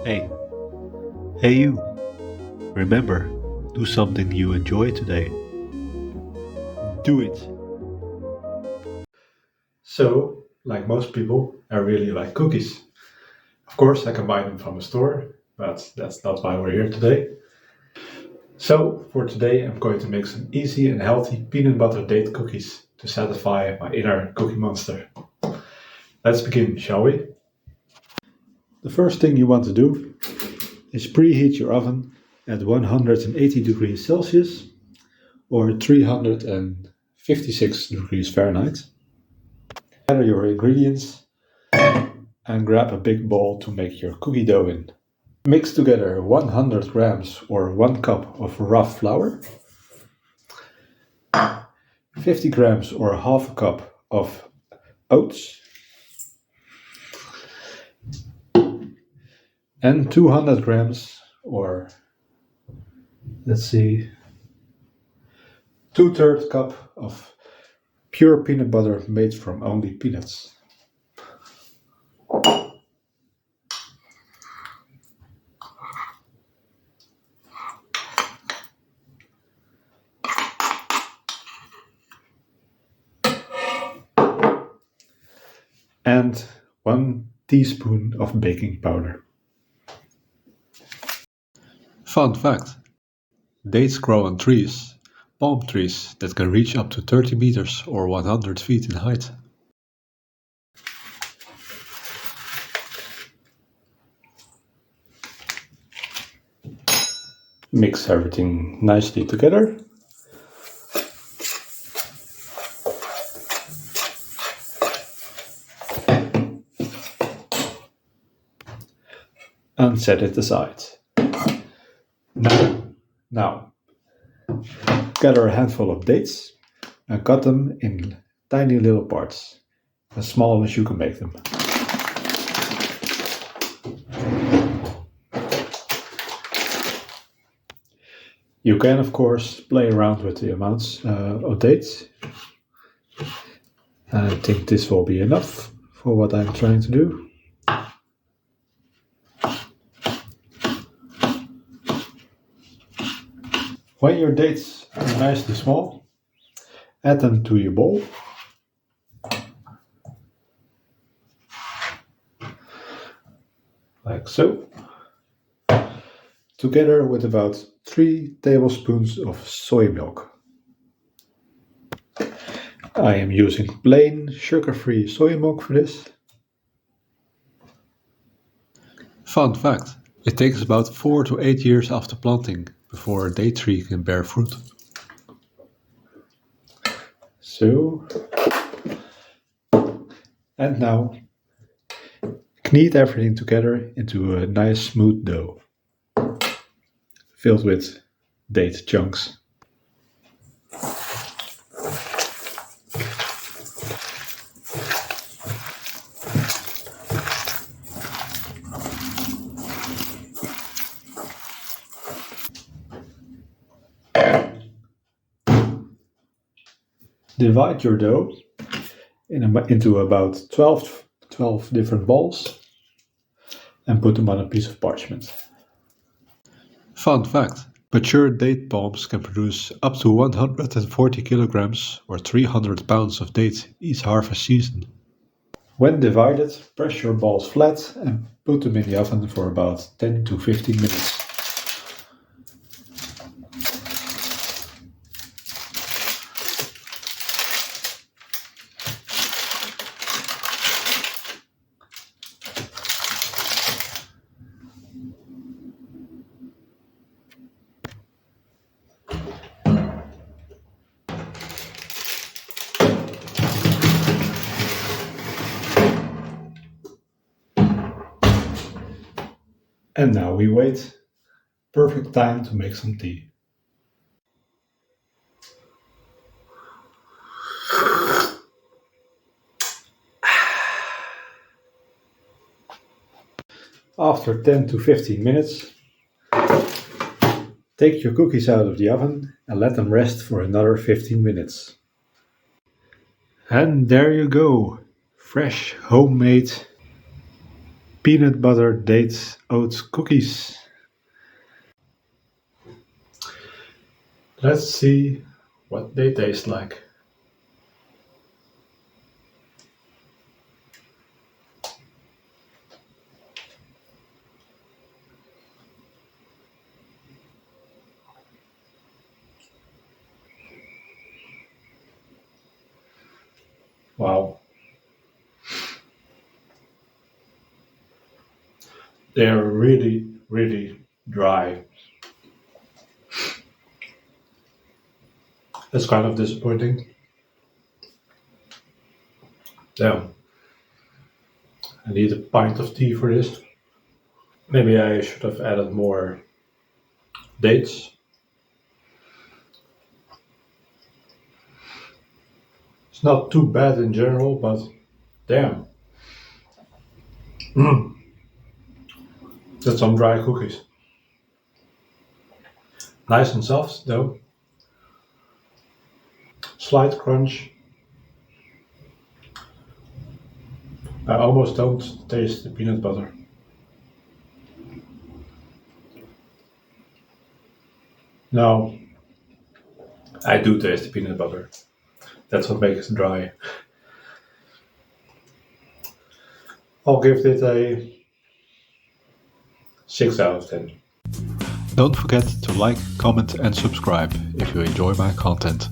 Hey, hey you, remember, do something you enjoy today. Do it. So, like most people, I really like cookies. Of course, I can buy them from a store, but that's not why we're here today. So, for today, I'm going to make some easy and healthy peanut butter date cookies to satisfy my inner cookie monster. Let's begin, shall we? The first thing you want to do is preheat your oven at 180 degrees Celsius or 356 degrees Fahrenheit. Gather your ingredients and grab a big bowl to make your cookie dough in. Mix together 100 grams or 1 cup of rough flour, 50 grams or half a cup of oats, and 200 grams or, let's see, 2/3 cup of pure peanut butter made from only peanuts. And 1 teaspoon of baking powder. Fun fact, dates grow on trees, palm trees that can reach up to 30 meters or 100 feet in height. Mix everything nicely together. And set it aside. Now, gather a handful of dates and cut them in tiny little parts, as small as you can make them. You can, of course, play around with the amounts of dates. I think this will be enough for what I'm trying to do. When your dates are nicely small, add them to your bowl. Like so. Together with about 3 tablespoons of soy milk. I am using plain sugar-free soy milk for this. Fun fact, it takes about 4 to 8 years after planting before a date tree can bear fruit. So, and now knead everything together into a nice smooth dough, filled with date chunks. Divide your dough into about 12 different balls and put them on a piece of parchment. Fun fact, mature date palms can produce up to 140 kilograms or 300 pounds of dates each harvest season. When divided, press your balls flat and put them in the oven for about 10 to 15 minutes. And now we wait. Perfect time to make some tea. After 10 to 15 minutes, take your cookies out of the oven and let them rest for another 15 minutes. And there you go, fresh homemade peanut butter dates oats cookies. Let's see what they taste like. Wow. They're really, really dry. That's kind of disappointing. Damn. I need a pint of tea for this. Maybe I should have added more dates. It's not too bad in general, but damn. That's some dry cookies. Nice and soft though. Slight crunch. I almost don't taste the peanut butter. No, I do taste the peanut butter. That's what makes it dry. I'll give it a 6 out of 10. Don't forget to like, comment and subscribe if you enjoy my content.